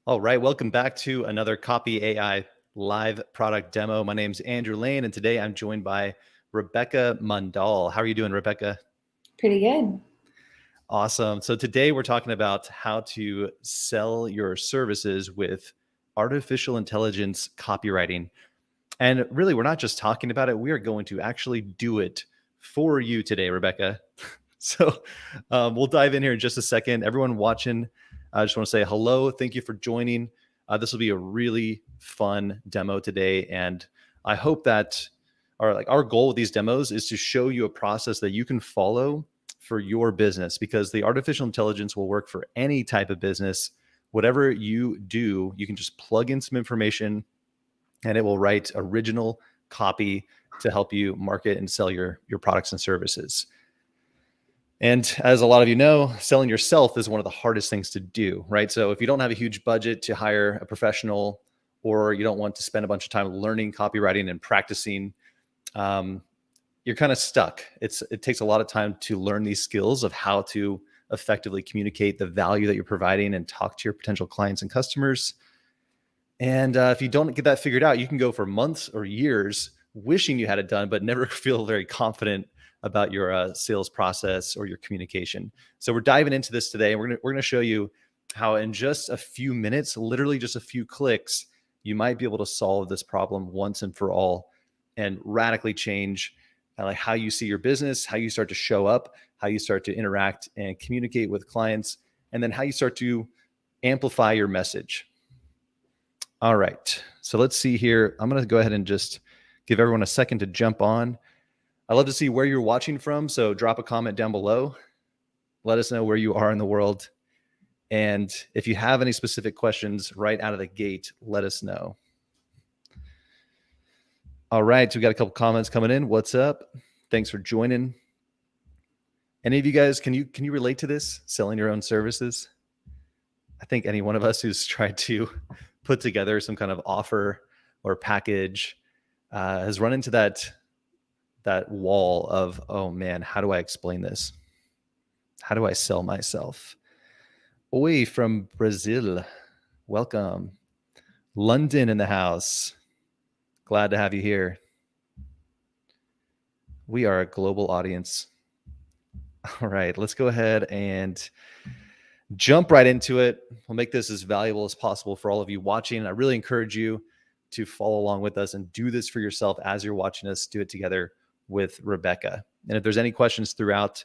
All right, welcome back to another Copy AI live product demo. My name's Andrew Lane, and today I'm joined by Rebecca Mundahl. How are you doing, Rebecca? Pretty good. Awesome. So today we're talking about how to sell your services with artificial intelligence copywriting. And really, we're not just talking about it, we are going to actually do it for you today, Rebecca. So we'll dive in here in just a second. Everyone watching, I just want to say hello. Thank you for joining. This will be a really fun demo today. And I hope that our goal with these demos is to show you a process that you can follow for your business, because the artificial intelligence will work for any type of business. Whatever you do, you can just plug in some information and it will write original copy to help you market and sell your products and services. And as a lot of you know, selling yourself is one of the hardest things to do, right? So if you don't have a huge budget to hire a professional, or you don't want to spend a bunch of time learning copywriting and practicing, you're kind of stuck. It takes a lot of time to learn these skills of how to effectively communicate the value that you're providing and talk to your potential clients and customers. And if you don't get that figured out, you can go for months or years wishing you had it done, but never feel very confident about your sales process or your communication. So we're diving into this today, and we're gonna show you how in just a few minutes, literally just a few clicks, you might be able to solve this problem once and for all, and radically change like how you see your business, how you start to show up, how you start to interact and communicate with clients, and then how you start to amplify your message. All right, so let's see here. I'm going to go ahead and just give everyone a second to jump on. I'd love to see where you're watching from, so drop a comment down below. Let us know where you are in the world. And if you have any specific questions right out of the gate, let us know. All right, so we got a couple comments coming in. What's up? Thanks for joining. Any of you guys, can you relate to this, selling your own services? I think any one of us who's tried to put together some kind of offer or package has run into that wall of, oh man, how do I explain this? How do I sell myself? Oi, from Brazil, welcome. London in the house. Glad to have you here. We are a global audience. All right, let's go ahead and jump right into it. We'll make this as valuable as possible for all of you watching. I really encourage you to follow along with us and do this for yourself as you're watching us do it together with Rebecca. And if there's any questions throughout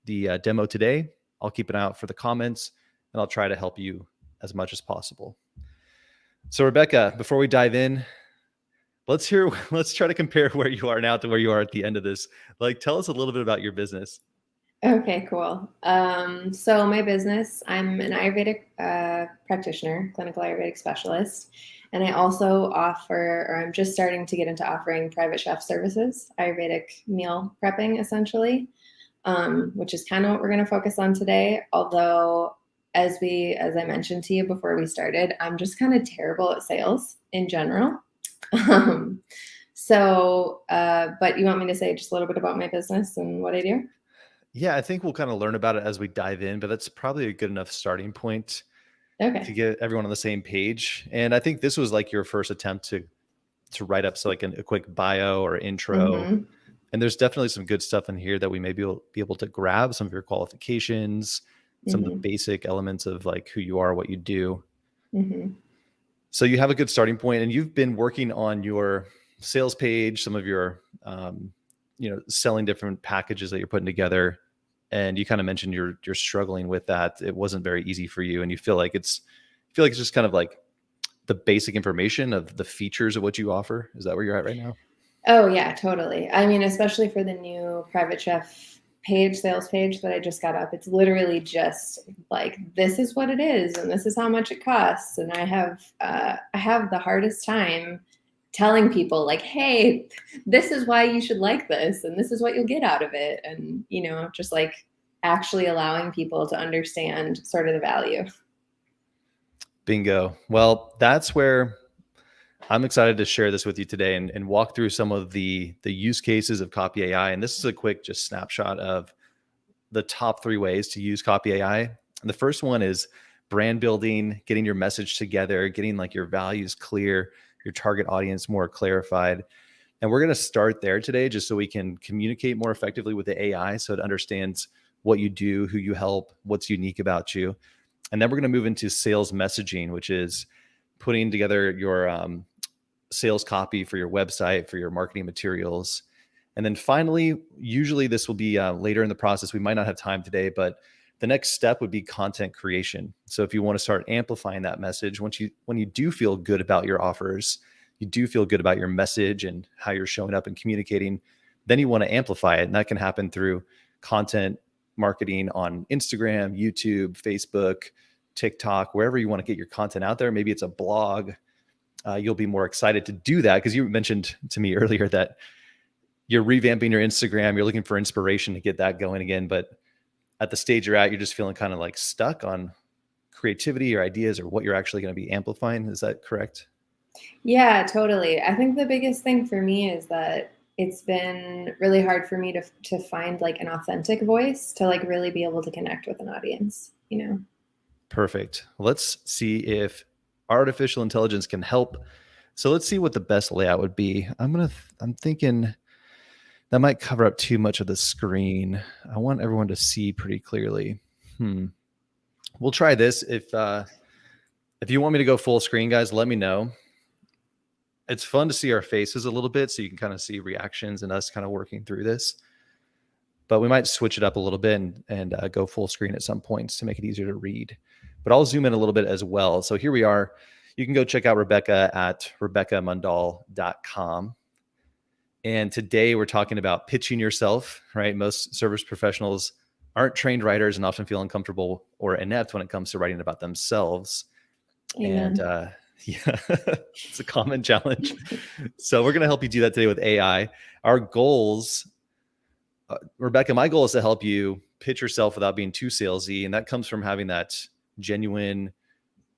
the demo today, I'll keep an eye out for the comments and I'll try to help you as much as possible. So Rebecca, before we dive in, let's try to compare where you are now to where you are at the end of this. Like, tell us a little bit about your business. Okay, cool. So my business, I'm an Ayurvedic practitioner, clinical Ayurvedic specialist, and I also offer, or I'm just starting to get into offering private chef services, Ayurvedic meal prepping, essentially, which is kind of what we're going to focus on today. Although, as I mentioned to you before we started, I'm just kind of terrible at sales in general. But you want me to say just a little bit about my business and what I do? Yeah, I think we'll kind of learn about it as we dive in, but that's probably a good enough starting point to get everyone on the same page. And I think this was like your first attempt to write up like a quick bio or intro. Mm-hmm. And there's definitely some good stuff in here that we may be able to grab, some of your qualifications, some of the basic elements of like who you are, what you do. Mm-hmm. So you have a good starting point, and you've been working on your sales page, some of your, selling different packages that you're putting together. And you kind of mentioned you're struggling with that. It wasn't very easy for you, and you feel like it's just kind of like the basic information of the features of what you offer. Is that where you're at right now? Oh yeah, totally. I mean, especially for the new private chef sales page that I just got up, it's literally just like, this is what it is, and this is how much it costs. And I have the hardest time telling people like, hey, this is why you should like this, and this is what you'll get out of it. And, just like actually allowing people to understand sort of the value. Bingo. Well, that's where I'm excited to share this with you today and walk through some of the use cases of CopyAI. And this is a quick just snapshot of the top 3 ways to use CopyAI. And the first one is brand building, getting your message together, getting like your values clear, your target audience more clarified. And we're going to start there today just so we can communicate more effectively with the AI so it understands what you do, who you help, what's unique about you. And then we're going to move into sales messaging, which is putting together your sales copy for your website, for your marketing materials. And then finally, usually this will be later in the process. We might not have time today, but the next step would be content creation. So if you want to start amplifying that message, when you do feel good about your offers, you do feel good about your message and how you're showing up and communicating, then you want to amplify it. And that can happen through content marketing on Instagram, YouTube, Facebook, TikTok, wherever you want to get your content out there. Maybe it's a blog. You'll be more excited to do that because you mentioned to me earlier that you're revamping your Instagram. You're looking for inspiration to get that going again. But at the stage you're at, you're just feeling kind of like stuck on creativity or ideas or what you're actually going to be amplifying. Is that correct? Yeah, totally. I think the biggest thing for me is that it's been really hard for me to find like an authentic voice to like really be able to connect with an audience, you know? Perfect. Let's see if artificial intelligence can help. So let's see what the best layout would be. I'm thinking that might cover up too much of the screen. I want everyone to see pretty clearly. We'll try this. If you want me to go full screen, guys, let me know. It's fun to see our faces a little bit so you can kind of see reactions and us kind of working through this. But we might switch it up a little bit and go full screen at some points to make it easier to read. But I'll zoom in a little bit as well. So here we are. You can go check out Rebecca at rebeccamundahl.com. And today we're talking about pitching yourself, right? Most service professionals aren't trained writers and often feel uncomfortable or inept when it comes to writing about themselves. Amen. And yeah, it's a common challenge. So we're going to help you do that today with AI. Our goals, Rebecca, my goal is to help you pitch yourself without being too salesy. And that comes from having that genuine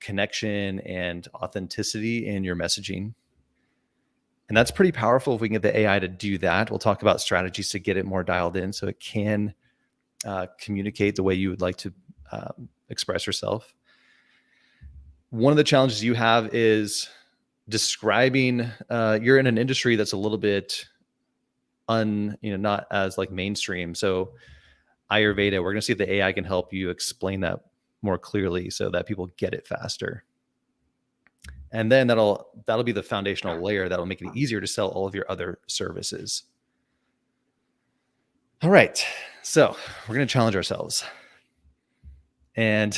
connection and authenticity in your messaging. And that's pretty powerful if we can get the AI to do that. We'll talk about strategies to get it more dialed in so it can communicate the way you would like to express yourself. One of the challenges you have is describing, you're in an industry that's a little bit not as like mainstream. So Ayurveda, we're going to see if the AI can help you explain that more clearly so that people get it faster. And then that'll be the foundational layer that'll make it easier to sell all of your other services. All right, so we're going to challenge ourselves. And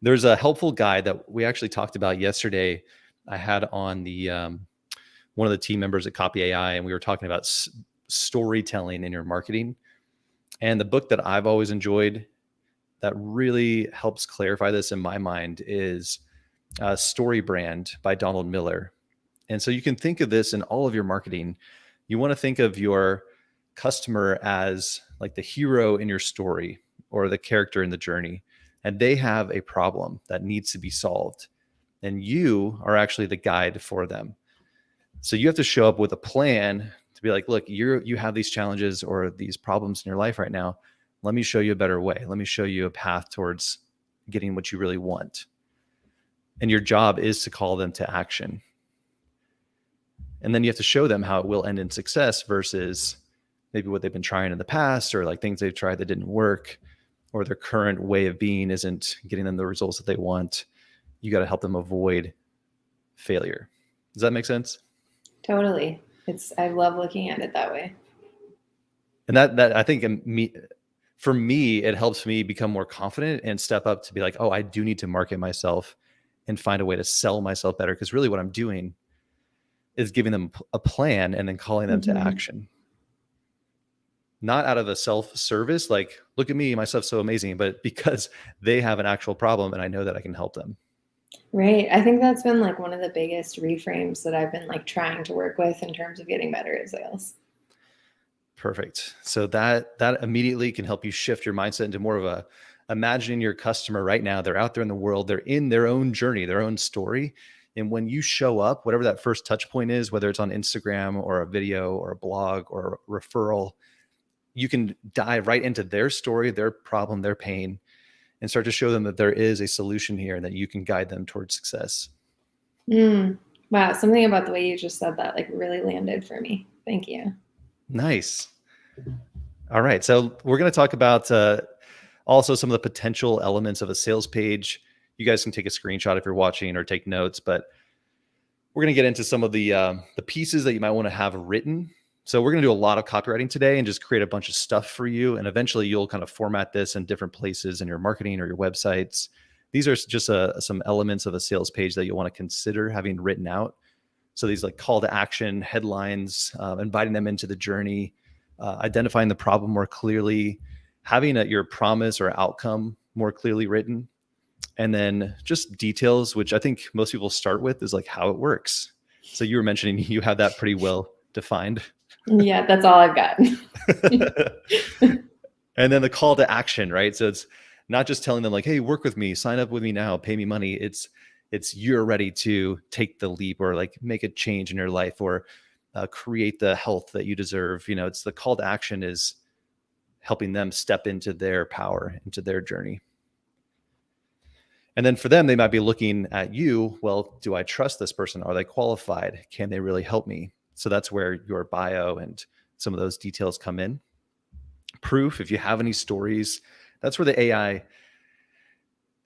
there's a helpful guide that we actually talked about yesterday. I had on the one of the team members at CopyAI, and we were talking about storytelling in your marketing. And the book that I've always enjoyed that really helps clarify this in my mind is Story Brand by Donald Miller. And so you can think of this in all of your marketing. You want to think of your customer as like the hero in your story or the character in the journey, and they have a problem that needs to be solved. And you are actually the guide for them. So you have to show up with a plan to be like, look, you have these challenges or these problems in your life right now. Let me show you a better way. Let me show you a path towards getting what you really want. And your job is to call them to action. And then you have to show them how it will end in success versus maybe what they've been trying in the past or like things they've tried that didn't work or their current way of being isn't getting them the results that they want. You got to help them avoid failure. Does that make sense? Totally. I love looking at it that way. And that I think for me, it helps me become more confident and step up to be like, oh, I do need to market myself and find a way to sell myself better. Because really what I'm doing is giving them a plan and then calling them to action. Not out of a self-service, like, look at me, my stuff's so amazing, but because they have an actual problem and I know that I can help them. Right. I think that's been like one of the biggest reframes that I've been like trying to work with in terms of getting better at sales. Perfect. So that immediately can help you shift your mindset into more of a imagining your customer right now. They're out there in the world. They're in their own journey, their own story. And when you show up, whatever that first touch point is, whether it's on Instagram or a video or a blog or a referral, you can dive right into their story, their problem, their pain, and start to show them that there is a solution here and that you can guide them towards success. Wow. Something about the way you just said that like really landed for me. Thank you. Nice. All right. So we're going to talk about also some of the potential elements of a sales page. You guys can take a screenshot if you're watching or take notes, but we're going to get into some of the pieces that you might want to have written. So we're going to do a lot of copywriting today and just create a bunch of stuff for you. And eventually you'll kind of format this in different places in your marketing or your websites. These are just some elements of a sales page that you'll want to consider having written out. So these like call to action, headlines, inviting them into the journey, identifying the problem more clearly, having your promise or outcome more clearly written, and then just details, which I think most people start with, is like how it works. So you were mentioning you have that pretty well defined. Yeah, that's all I've got. And then the call to action, right? So it's not just telling them like, hey, work with me, sign up with me now, pay me money. It's you're ready to take the leap or like make a change in your life or create the health that you deserve. It's the call to action is helping them step into their power, into their journey. And then for them, they might be looking at you. Well, do I trust this person? Are they qualified? Can they really help me? So that's where your bio and some of those details come in. Proof, if you have any stories, that's where the AI,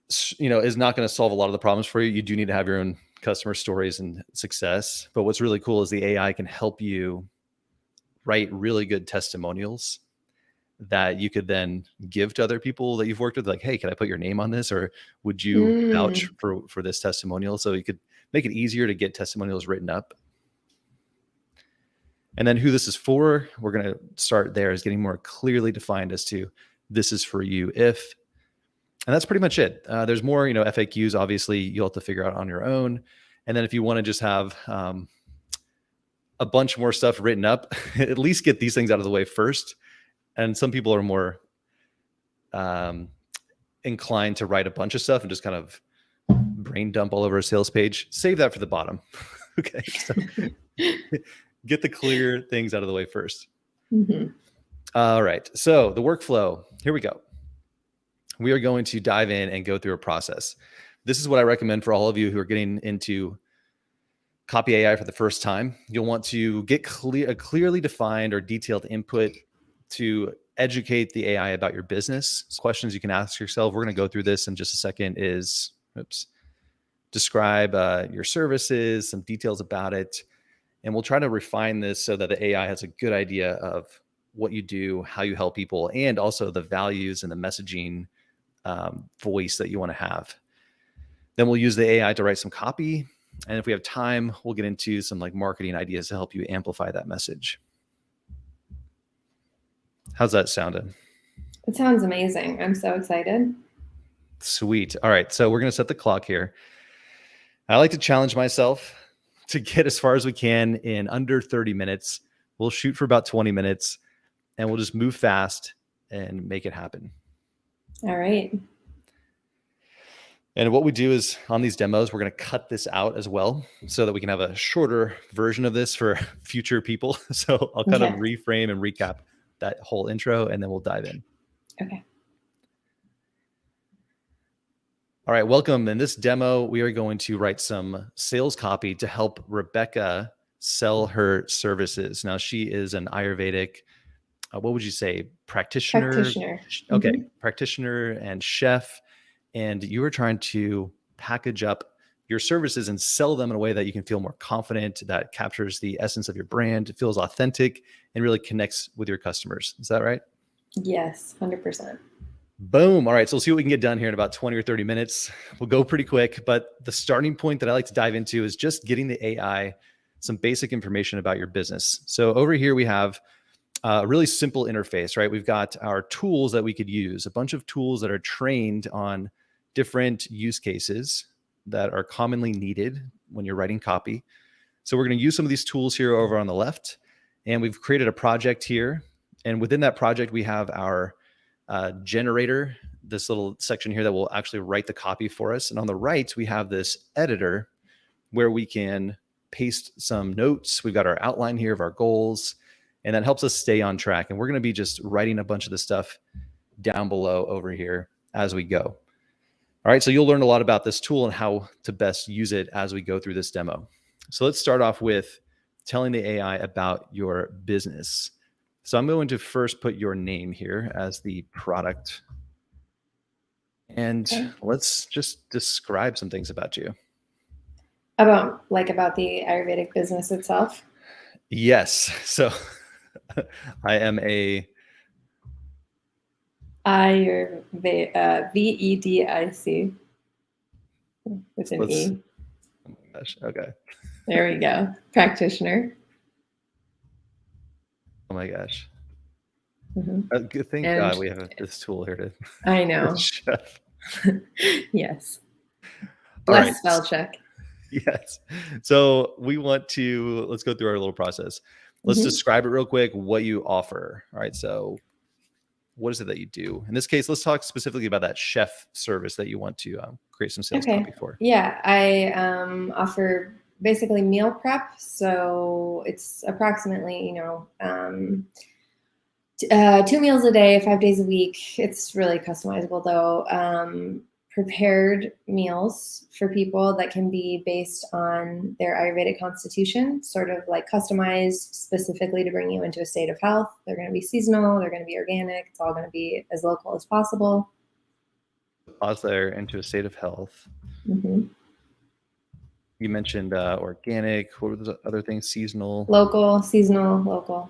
is not going to solve a lot of the problems for you. You do need to have your own customer stories and success. But what's really cool is the AI can help you write really good testimonials that you could then give to other people that you've worked with. Like, hey, can I put your name on this? Or would you vouch for this testimonial? So you could make it easier to get testimonials written up. And then who this is for, we're going to start there, is getting more clearly defined as to this is for you if, and that's pretty much it. There's more, FAQs, obviously you'll have to figure out on your own. And then if you want to just have a bunch more stuff written up, at least get these things out of the way first. And some people are more inclined to write a bunch of stuff and just kind of brain dump all over a sales page. Save that for the bottom. Okay. So get the clear things out of the way first. Mm-hmm. All right. So the workflow, here we go. We are going to dive in and go through a process. This is what I recommend for all of you who are getting into CopyAI for the first time. You'll want to get a clearly defined or detailed input to educate the AI about your business. Questions you can ask yourself, we're going to go through this in just a second, is describe your services, some details about it. And we'll try to refine this so that the AI has a good idea of what you do, how you help people, and also the values and the messaging voice that you want to have. Then we'll use the AI to write some copy. And if we have time, we'll get into some like marketing ideas to help you amplify that message. How's that sounding? It sounds amazing. I'm so excited. Sweet. All right. So we're going to set the clock here. I like to challenge myself to get as far as we can in under 30 minutes. We'll shoot for about 20 minutes and we'll just move fast and make it happen. All right. And what we do is on these demos, we're going to cut this out as well so that we can have a shorter version of this for future people. So I'll kind of reframe and recap that whole intro and then we'll dive in. Okay. All right, welcome. In this demo, we are going to write some sales copy to help Rebecca sell her services. Now, she is an Ayurvedic, what would you say, practitioner? Okay, mm-hmm. Practitioner and chef. And you are trying to package up your services and sell them in a way that you can feel more confident, that captures the essence of your brand, feels authentic, and really connects with your customers. Is that right? Yes, 100%. Boom. All right. So we'll see what we can get done here in about 20 or 30 minutes. We'll go pretty quick, but the starting point that I like to dive into is just getting the AI some basic information about your business. So over here, we have a really simple interface, right? We've got our tools that we could use, a bunch of tools that are trained on different use cases that are commonly needed when you're writing copy. So we're going to use some of these tools here over on the left, and we've created a project here. And within that project, we have our generator, this little section here that will actually write the copy for us. And on the right, we have this editor where we can paste some notes. We've got our outline here of our goals, and that helps us stay on track. And we're going to be just writing a bunch of the stuff down below over here as we go. All right, so you'll learn a lot about this tool and how to best use it as we go through this demo. So let's start off with telling the AI about your business. So I'm going to first put your name here as the product. And Okay. let's just describe some things about you. About the Ayurvedic business itself? Yes. So I am a VEDIC with an let's E. oh my gosh. Okay. There we go. Practitioner. Oh my gosh. Mhm. Thank And God we have this tool here to I know. chef. Yes. All right. Less spell check. Yes. So let's go through our little process. Let's Mhm. describe it real quick, what you offer. All right. So what is it that you do? In this case, let's talk specifically about that chef service that you want to create some sales Okay. copy for. Yeah, I offer basically meal prep. So it's approximately, 2 meals a day, 5 days a week. It's really customizable though. Prepared meals for people that can be based on their Ayurvedic constitution, sort of like customized specifically to bring you into a state of health. They're going to be seasonal, they're going to be organic. It's all going to be as local as possible. Pause there into a state of health. Hmm. You mentioned organic. What were the other things? Seasonal. Local, seasonal, local.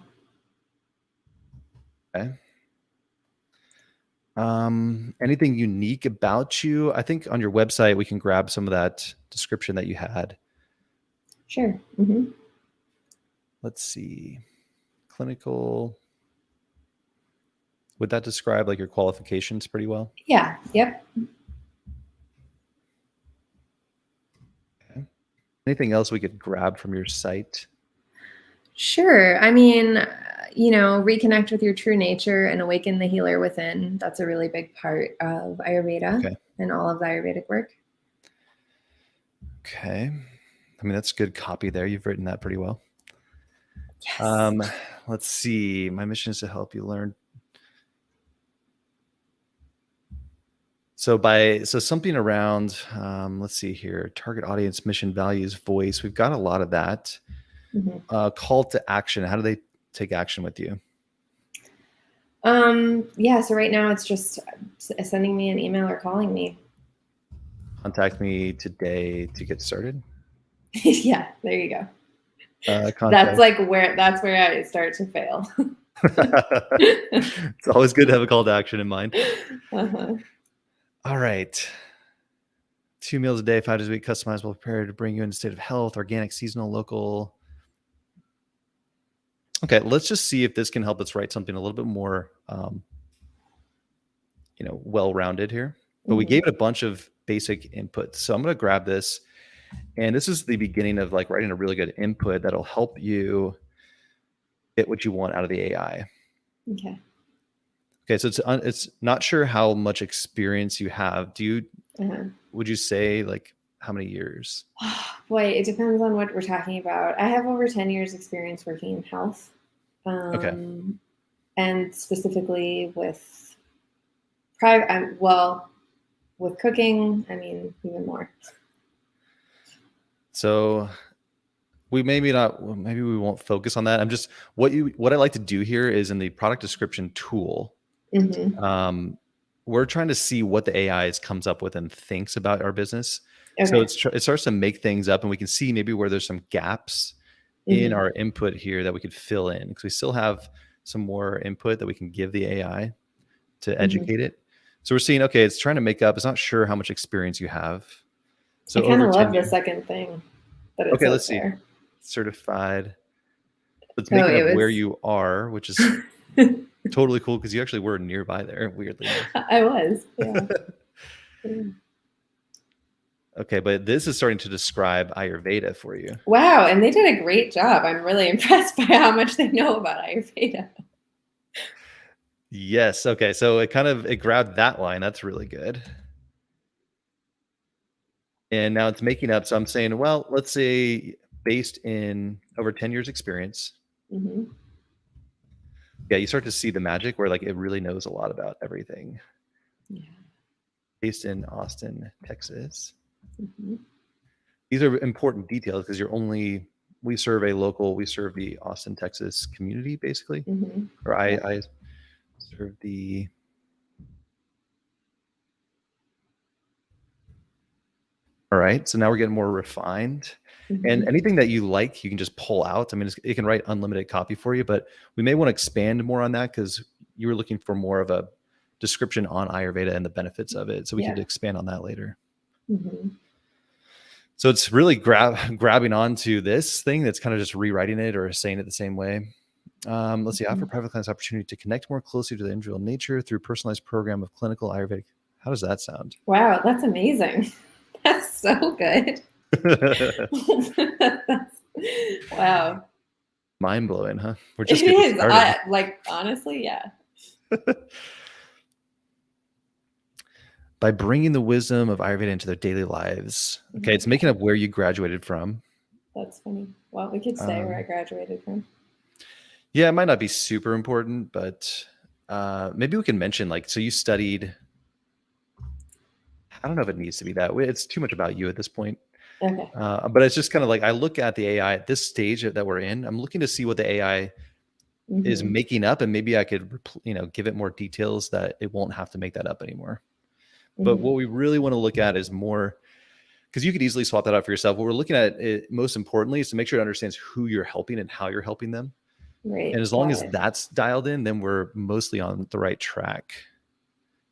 Okay. Anything unique about you? I think on your website, we can grab some of that description that you had. Sure. Hmm. Let's see. Clinical. Would that describe like your qualifications pretty well? Yeah. Yep. Okay. Anything else we could grab from your site? Sure. I mean, reconnect with your true nature and awaken the healer within. That's a really big part of Ayurveda Okay. and all of the Ayurvedic work. Okay. I mean, that's good copy there. You've written that pretty well. Yes. Let's see. My mission is to help you learn. So something around, let's see here, target audience, mission, values, voice. We've got a lot of that. Hmm. Call to action. How do they take action with you? Yeah. So right now it's just sending me an email or calling me. Contact me today to get started. Yeah. There you go. Contact. That's where I start to fail. It's always good to have a call to action in mind. Uh-huh. All right. 2 meals a day, 5 days a week, customizable, prepared to bring you into a state of health, organic, seasonal, local. Okay, let's just see if this can help us write something a little bit more, well-rounded here. But we Hmm. gave it a bunch of basic inputs. So I'm going to grab this, and this is the beginning of like writing a really good input that'll help you get what you want out of the AI. Okay. Okay, so it's not sure how much experience you have. Uh-huh. Would you say like how many years? Boy, it depends on what we're talking about. I have over 10 years experience working in health, Okay. and specifically with with cooking, I mean, even more. So maybe we won't focus on that. I'm just what I like to do here is in the product description tool. Hmm. We're trying to see what the AI comes up with and thinks about our business. So Okay. it starts to make things up, and we can see maybe where there's some gaps in Hmm. our input here that we could fill in, because we still have some more input that we can give the AI to Hmm. educate it. So we're seeing, okay, it's trying to make up. It's not sure how much experience you have. I So kind over of 10 love the years. second thing that it Okay, says let's see. there. Certified. It's Oh, making it up where was. you are, which is totally cool because you actually were nearby there, weirdly enough. I was. Yeah. Yeah. Okay, but this is starting to describe Ayurveda for you. Wow, and they did a great job. I'm really impressed by how much they know about Ayurveda. Yes. Okay. So it grabbed that line. That's really good. And now it's making up. So I'm saying, well, let's say based in over 10 years experience. Hmm. Yeah, you start to see the magic where like it really knows a lot about everything. Yeah. based in Austin, Texas. Mm-hmm. These are important details because we serve the Austin, Texas community, basically. Mm-hmm. Or Yeah. I serve the, all right. So now we're getting more refined. And Mm-hmm. anything that you like, you can just pull out. I mean, it can write unlimited copy for you, but we may want to expand more on that because you were looking for more of a description on Ayurveda and the benefits of it. So we could expand on that later. Mm-hmm. So it's really grabbing onto this thing that's kind of just rewriting it or saying it the same way. Let's see, offer private clients opportunity to connect more closely to the individual nature through personalized program of clinical Ayurvedic. How does that sound? Wow, that's amazing. That's so good. Wow. Mind blowing, huh? We're It just getting is. started. Honestly, yeah. By bringing the wisdom of Ayurveda into their daily lives. Okay, it's making up where you graduated from. That's funny. Well, we could say where I graduated from. Yeah, it might not be super important, but maybe we can mention, like, so you studied, I don't know if it needs to be that way. It's too much about you at this point. Okay. But it's just kind of like, I look at the AI at this stage that we're in. I'm looking to see what the AI is making up, and maybe I could, give it more details that it won't have to make that up anymore. But what we really want to look at is more, because you could easily swap that out for yourself. What we're looking at most importantly is to make sure it understands who you're helping and how you're helping them. Right. And as long as that's dialed in, then we're mostly on the right track.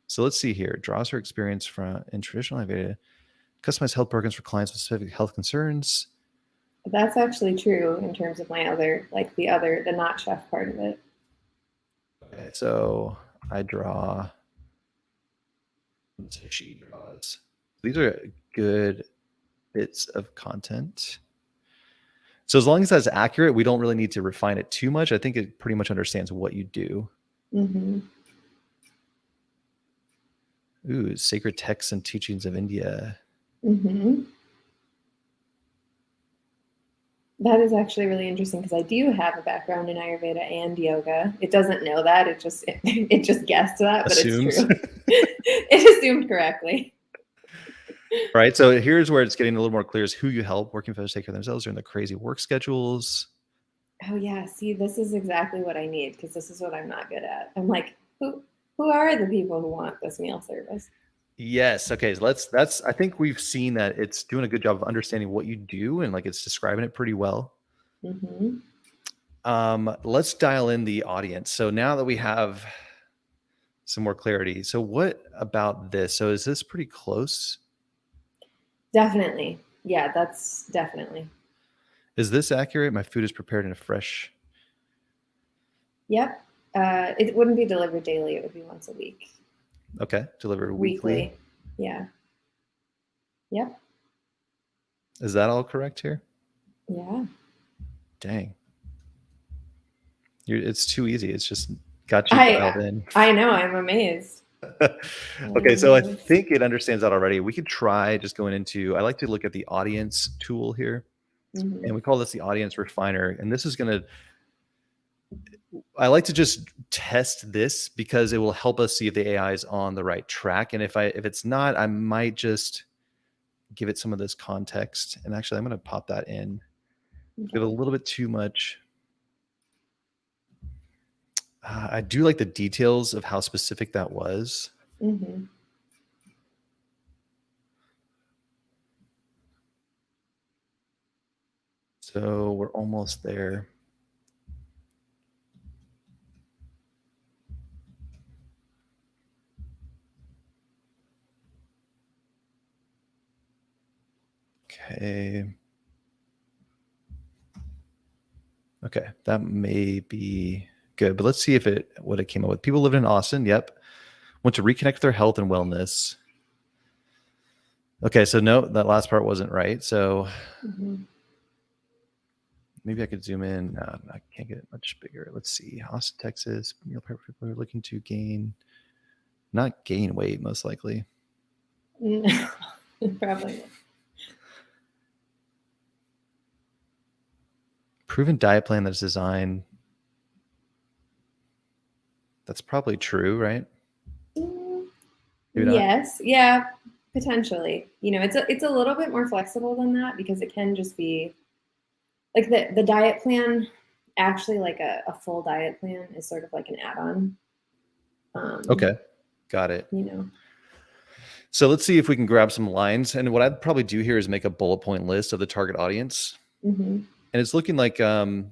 So let's see here. Draws her experience in traditional Ayurveda, customized health programs for clients with specific health concerns. That's actually true in terms of my other, like the not chef part of it. Okay, so I draw. She draws. These are good bits of content. So as long as that's accurate, we don't really need to refine it too much. I think it pretty much understands what you do. Mm-hmm. Ooh, sacred texts and teachings of India. Mm-hmm. That is actually really interesting because I do have a background in Ayurveda and yoga. It doesn't know that. It just guessed that, but Assumes. It's true. It assumed correctly. Right. So here's where it's getting a little more clear: is who you help, working for others take care of themselves during the crazy work schedules. Oh yeah. See, this is exactly what I need because this is what I'm not good at. I'm like, who are the people who want this meal service? Yes. Okay. So I think we've seen that it's doing a good job of understanding what you do, and like it's describing it pretty well. Mm-hmm. Let's dial in the audience. So now that we have some more clarity, so what about this? So is this pretty close? Definitely. Yeah, that's definitely. Is this accurate? My food is prepared in a fresh. Yep. It wouldn't be delivered daily. It would be once a week. Okay. Delivered weekly. Yeah. Yep. Is that all correct here? Yeah. Dang. It's too easy. It's just got you dialed in. I know. I'm amazed. Okay, so I think it understands that already. We could try just going into, I like to look at the audience tool here. Mm-hmm. And we call this the audience refiner. And this is going to, I like to just test this because it will help us see if the AI is on the right track. And if it's not, I might just give it some of this context. And actually, I'm going to pop that in. Okay. Give it a little bit too much. I do like the details of how specific that was. Mm-hmm. So we're almost there. Okay. Okay, that may be good, but let's see what it came up with. People lived in Austin. Yep. Want to reconnect with their health and wellness. Okay, so no, that last part wasn't right. So maybe I could zoom in. No, I can't get it much bigger. Let's see. Austin, Texas. Meal prep people are looking to not gain weight, most likely. Probably. Proven diet plan that's designed. That's probably true, right? Maybe not? Yes. Yeah, potentially. It's a little bit more flexible than that because it can just be like the diet plan, actually like a full diet plan is sort of like an add-on. Okay. Got it. You know. So let's see if we can grab some lines. And what I'd probably do here is make a bullet point list of the target audience. And it's looking like, let's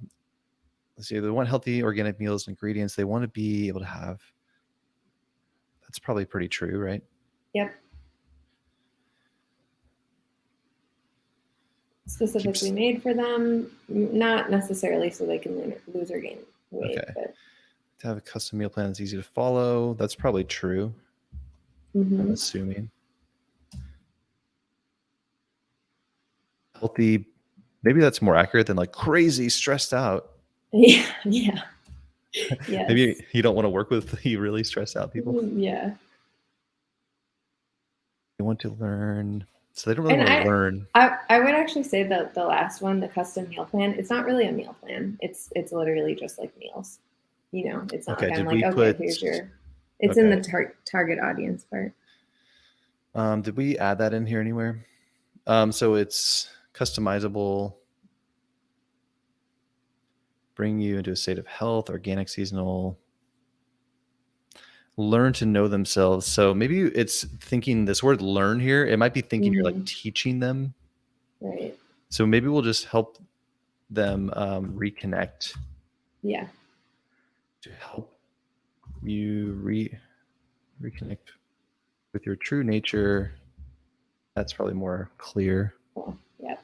see, they want healthy organic meals and ingredients. They want to be able to have, that's probably pretty true, right? Yep. Specifically made for them, not necessarily so they can lose or gain weight. Okay. But to have a custom meal plan that's easy to follow. That's probably true. I'm assuming. Healthy, maybe that's more accurate than like crazy stressed out. Yeah. Yes. Maybe you don't want to work with really stressed out people. Yeah. They want to learn. So they don't really want to learn. I would actually say that the last one, the custom meal plan, it's not really a meal plan. It's literally just like meals. It's not Okay, kind of like, okay, here's your, it's in the target audience part. Did we add that in here anywhere? So it's customizable, bring you into a state of health, organic, seasonal, learn to know themselves. So maybe it's thinking this word learn here. It might be thinking you're like teaching them. Right. So maybe we'll just help them reconnect. Yeah. To help you reconnect with your true nature. That's probably more clear. Cool. Yeah.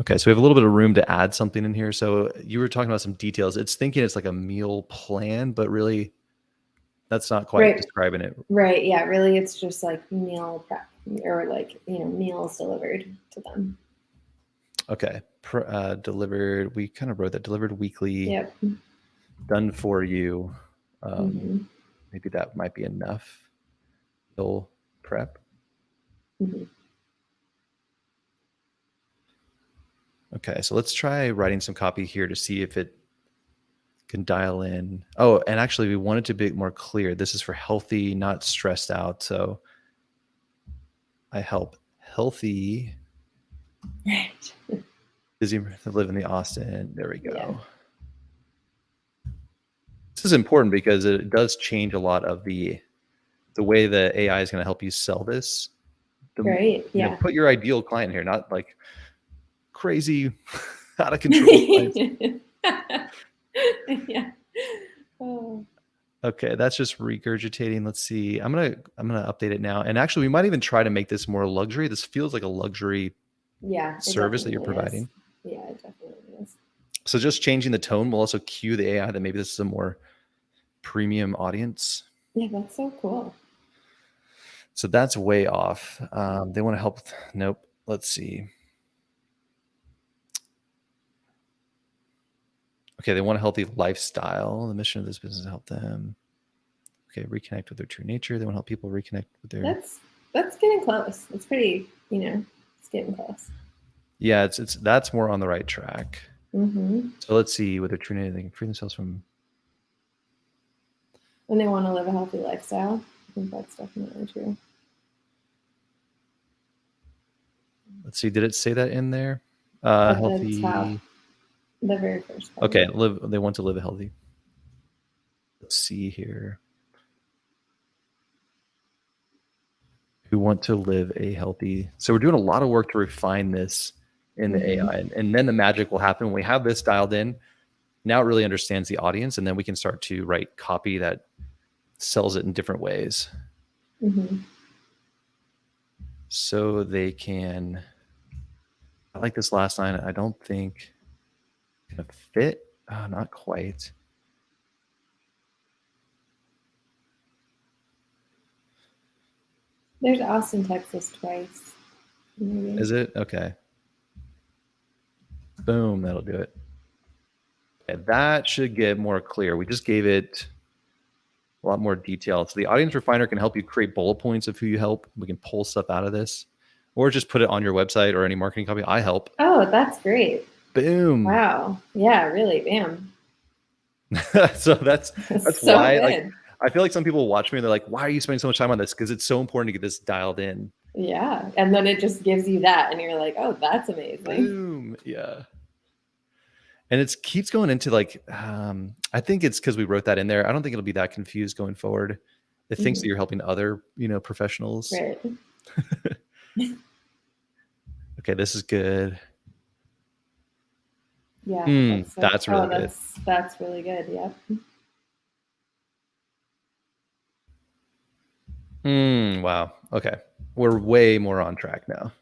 Okay, so we have a little bit of room to add something in here. So you were talking about some details. It's thinking it's like a meal plan, but really that's not quite describing it. Right. Yeah. Really, it's just like meal prep or like, meals delivered to them. Okay. Delivered. We kind of wrote that delivered weekly. Yep. Done for you. Maybe that might be enough. Meal prep. Okay, so let's try writing some copy here to see if it can dial in. Oh, and actually we want it to be more clear. This is for healthy, not stressed out. So I help healthy. Right. Busy to live in the Austin. There we go. Yeah. This is important because it does change a lot of the way the AI is going to help you sell this. Right. Yeah. Put your ideal client here, not like crazy, out of control clients. Yeah. Oh. Okay, that's just regurgitating. Let's see. I'm gonna update it now. And actually, we might even try to make this more luxury. This feels like a luxury service that you're providing. Yeah, it definitely is. So just changing the tone will also cue the AI that maybe this is a more premium audience. Yeah, that's so cool. So that's way off. They want to help. Nope. Let's see. Okay, they want a healthy lifestyle. The mission of this business is to help them. Okay, reconnect with their true nature. They want to help people reconnect with their. That's getting close. It's pretty, it's getting close. Yeah, that's more on the right track. So let's see, with their true nature, they can free themselves from. And they want to live a healthy lifestyle. I think that's definitely true. Let's see, did it say that in there? At healthy. the top, the very first part. Okay, they want to live a healthy. Let's see here. Who want to live a healthy. So we're doing a lot of work to refine this in the AI. And then the magic will happen when we have this dialed in. Now it really understands the audience, and then we can start to write copy that sells it in different ways. So they can, I like this last line. I don't think it's gonna fit. Oh, not quite. There's Austin, Texas twice. Maybe. Is it? Okay. Boom, that'll do it. Okay, that should get more clear. We just gave it a lot more detail. So the audience refiner can help you create bullet points of who you help. We can pull stuff out of this, or just put it on your website or any marketing copy. I help. Oh, that's great. Boom. Wow. Yeah, really. Bam. So that's so why good. I feel like some people watch me and they're like, why are you spending so much time on this? Because it's so important to get this dialed in. Yeah. And then it just gives you that. And you're like, oh, that's amazing. Boom. Yeah. And it keeps going into like, I think it's because we wrote that in there. I don't think it'll be that confused going forward. It thinks that you're helping other, professionals. Right. Okay, this is good. Yeah. That's really good. That's really good. Yep. Wow. Okay. We're way more on track now.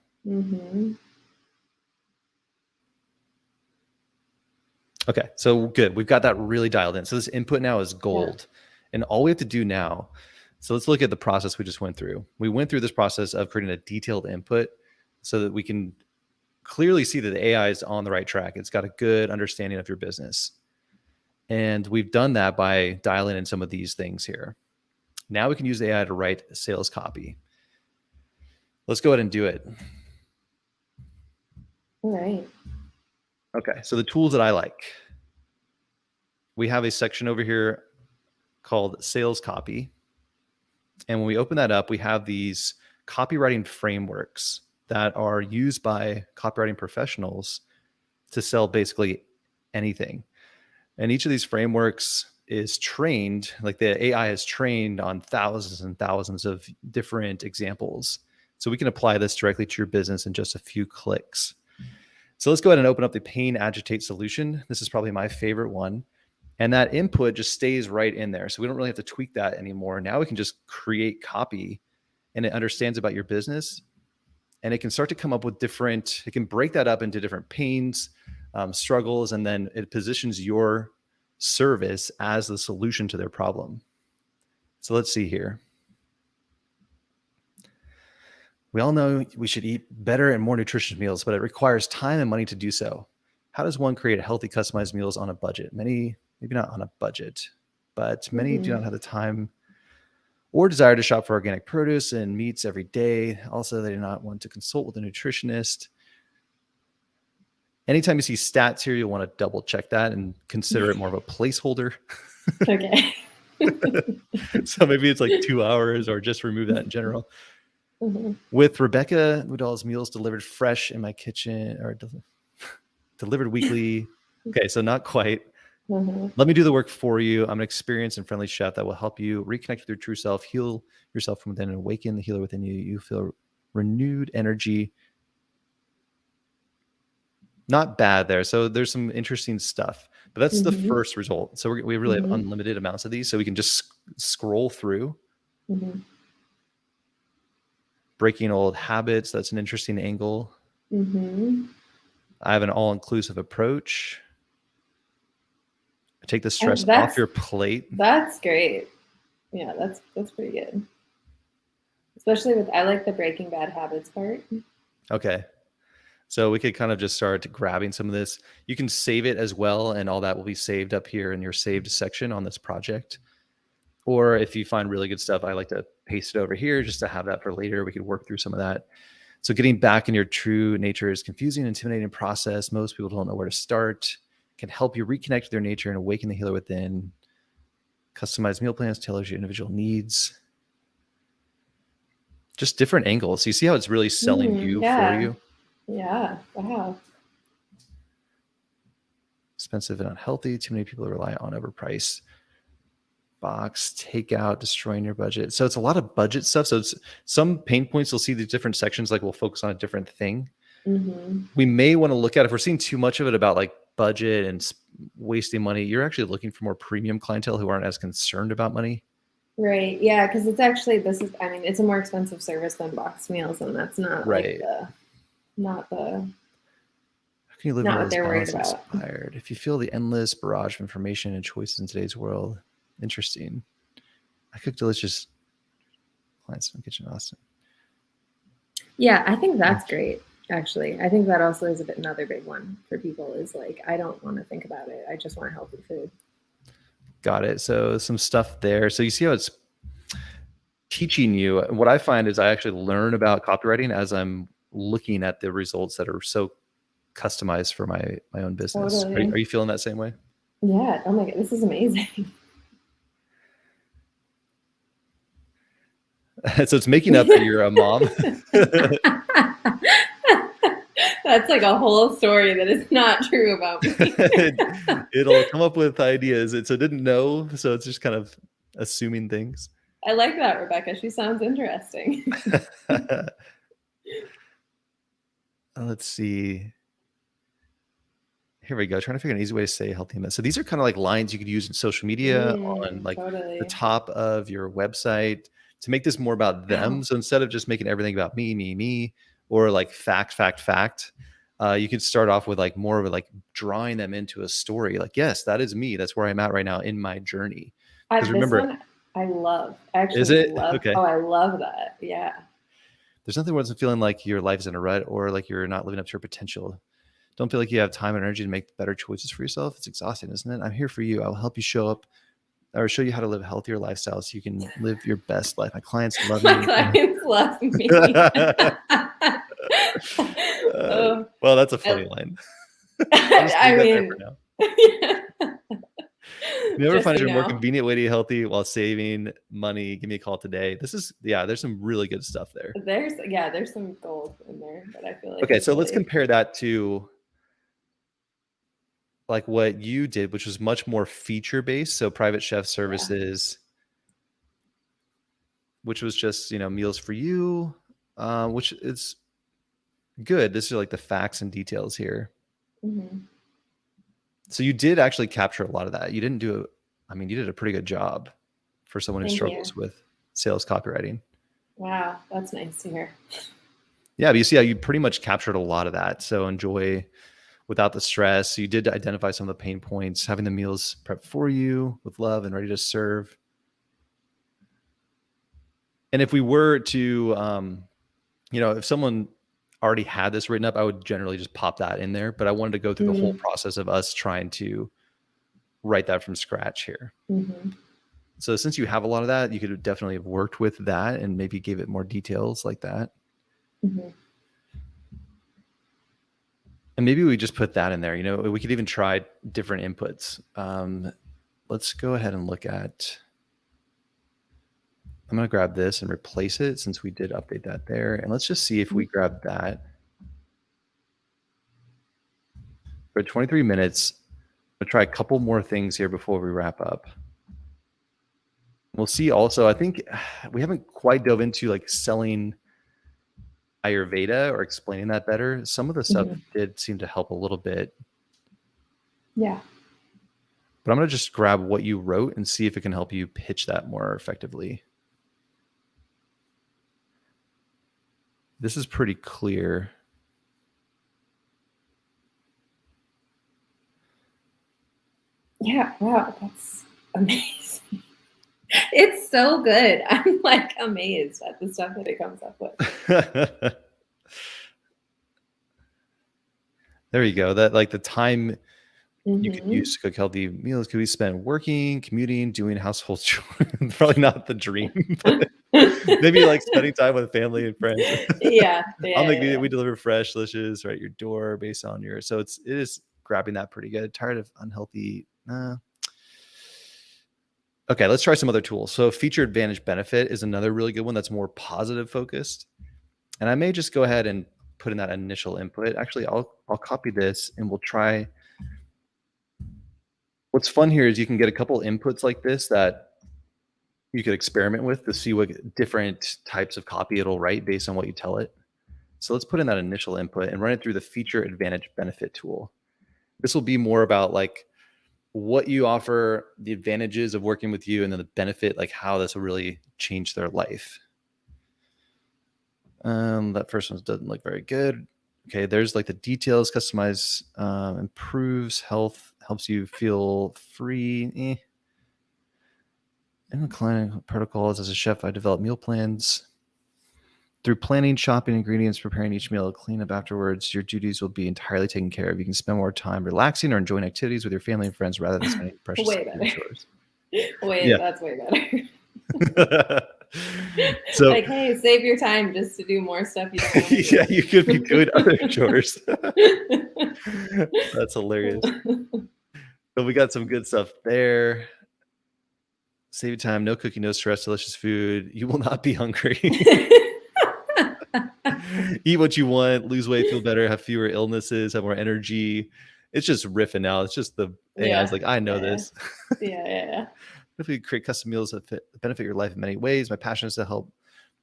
Okay, so good. We've got that really dialed in. So this input now is gold. Yeah. And all we have to do now, so let's look at the process we just went through. We went through this process of creating a detailed input so that we can clearly see that the AI is on the right track. It's got a good understanding of your business. And we've done that by dialing in some of these things here. Now we can use AI to write sales copy. Let's go ahead and do it. All right. Okay, so the tools that I like. We have a section over here called sales copy. And when we open that up, we have these copywriting frameworks that are used by copywriting professionals to sell basically anything. And each of these frameworks is trained, like the AI is trained on thousands and thousands of different examples. So we can apply this directly to your business in just a few clicks. So let's go ahead and open up the pain agitate solution. This is probably my favorite one. And that input just stays right in there. So we don't really have to tweak that anymore. Now we can just create copy and it understands about your business. And it can start to come up with it can break that up into different pains, struggles, and then it positions your service as the solution to their problem. So let's see here. We all know we should eat better and more nutritious meals, but it requires time and money to do so. How does one create healthy, customized meals on a budget? Many, maybe not on a budget, but many do not have the time or desire to shop for organic produce and meats every day. Also, they do not want to consult with a nutritionist. Anytime you see stats here, you'll want to double check that and consider it more of a placeholder. Okay. So maybe it's like 2 hours or just remove that in general. With Rebecca Mundahl's meals delivered fresh in my kitchen or delivered weekly. Okay, so not quite. Let me do the work for you. I'm an experienced and friendly chef that will help you reconnect with your true self, heal yourself from within, and awaken the healer within you. You feel renewed energy. Not bad there. So there's some interesting stuff, but that's the first result. So we really have unlimited amounts of these, so we can just scroll through. Breaking old habits. That's an interesting angle. I have an all-inclusive approach. Take the stress off your plate. That's great. Yeah, that's pretty good. Especially I like the breaking bad habits part. Okay. So we could kind of just start grabbing some of this. You can save it as well, and all that will be saved up here in your saved section on this project. Or if you find really good stuff, I like to paste it over here just to have that for later. We could work through some of that. So getting back in your true nature is confusing, intimidating process. Most people don't know where to start. Can help you reconnect with their nature and awaken the healer within. Customized meal plans tailors your individual needs. Just different angles. So you see how it's really selling you for you? Yeah. Wow. Expensive and unhealthy. Too many people rely on overpriced. Box, takeout, destroying your budget. So it's a lot of budget stuff. So it's some pain points. You'll see the different sections, like we'll focus on a different thing. We may want to look at, if we're seeing too much of it about like budget and wasting money, you're actually looking for more premium clientele who aren't as concerned about money. Right. Yeah. Because it's actually, it's a more expensive service than boxed meals, and that's not right. How can you live what they're worried about? Inspired? If you feel the endless barrage of information and choices in today's world, interesting. I cook delicious clients in the kitchen, Austin. Yeah, I think that's great. Actually, I think that also is another big one for people is like, I don't want to think about it. I just want healthy food. Got it. So some stuff there. So you see how it's teaching you. What I find is I actually learn about copywriting as I'm looking at the results that are so customized for my own business. Totally. Are you feeling that same way? Yeah. Oh my God, this is amazing. So it's making up that you're a mom. That's like a whole story that is not true about me. It'll come up with ideas. So it didn't know. So it's just kind of assuming things. I like that, Rebecca. She sounds interesting. Let's see. Here we go. Trying to figure out an easy way to say healthy mess. So these are kind of like lines you could use in social media on like the top of your website to make this more about them. Wow. So instead of just making everything about me, or like fact, you could start off with like more of a, like drawing them into a story. Like, yes, that is me. That's where I'm at right now in my journey. Because remember, this one I love. Actually, is it? love. Okay. Oh, I love that. Yeah. There's nothing worse than feeling like your life is in a rut or like you're not living up to your potential. Don't feel like you have time and energy to make better choices for yourself. It's exhausting, isn't it? I'm here for you. I'll help you show up or show you how to live a healthier lifestyle so you can live your best life. My clients love me. My clients love me. Well, that's a funny line. I mean, if you ever find a more convenient way to be healthy while saving money, give me a call today. This is, there's some really good stuff there. There's some gold in there that I feel like. Okay, so let's compare that to like what you did, which was much more feature based. So private chef services, which was just, meals for you, which is good. This is like the facts and details here. Mm-hmm. So you did actually capture a lot of that. You didn't do you did a pretty good job for someone who struggles with sales copywriting. Wow, that's nice to hear. Yeah, but you see how you pretty much captured a lot of that. So enjoy without the stress. You did identify some of the pain points, having the meals prepped for you with love and ready to serve. And if we were to, if someone already had this written up, I would generally just pop that in there. But I wanted to go through the whole process of us trying to write that from scratch here. Mm-hmm. So since you have a lot of that, you could definitely have worked with that and maybe gave it more details like that. Mm-hmm. And maybe we just put that in there. We could even try different inputs. Let's go ahead and look at, I'm going to grab this and replace it since we did update that there. And let's just see if we grab that. For 23 minutes, I'll try a couple more things here before we wrap up. We'll see also, I think we haven't quite dove into like selling Ayurveda or explaining that better. Some of the stuff did seem to help a little bit. Yeah. But I'm going to just grab what you wrote and see if it can help you pitch that more effectively. This is pretty clear. Yeah. Wow. That's amazing. It's so good. I'm like amazed at the stuff that it comes up with. There you go. That like the time you could use to cook healthy meals could be spent working, commuting, doing household chores. Probably not the dream, but maybe like spending time with family and friends. We deliver fresh, delicious, right, your door based on your. So it is grabbing that pretty good. Tired of unhealthy. Okay, let's try some other tools. So feature advantage benefit is another really good one that's more positive focused. And I may just go ahead and put in that initial input. Actually, I'll copy this and we'll try. What's fun here is you can get a couple inputs like this that you could experiment with to see what different types of copy it'll write based on what you tell it. So let's put in that initial input and run it through the feature advantage benefit tool. This will be more about like what you offer, the advantages of working with you, and then the benefit, like how this will really change their life. That first one doesn't look very good. Okay, there's like the details, customize, improves health, helps you feel free. And client protocols. As a chef, I develop meal plans. Through planning, shopping, ingredients, preparing each meal, clean up afterwards, your duties will be entirely taken care of. You can spend more time relaxing or enjoying activities with your family and friends rather than spending precious chores. That's way better. So like, hey, save your time just to do more stuff you don't want to do. You could be doing other chores. That's hilarious. So we got some good stuff there. Save you time, no cooking, no stress, delicious food. You will not be hungry. Eat what you want, lose weight, feel better, have fewer illnesses, have more energy. It's just riffing out. It's just the AI is Yeah. like, I know Yeah. this. Yeah. If we create custom meals that benefit your life in many ways, my passion is to help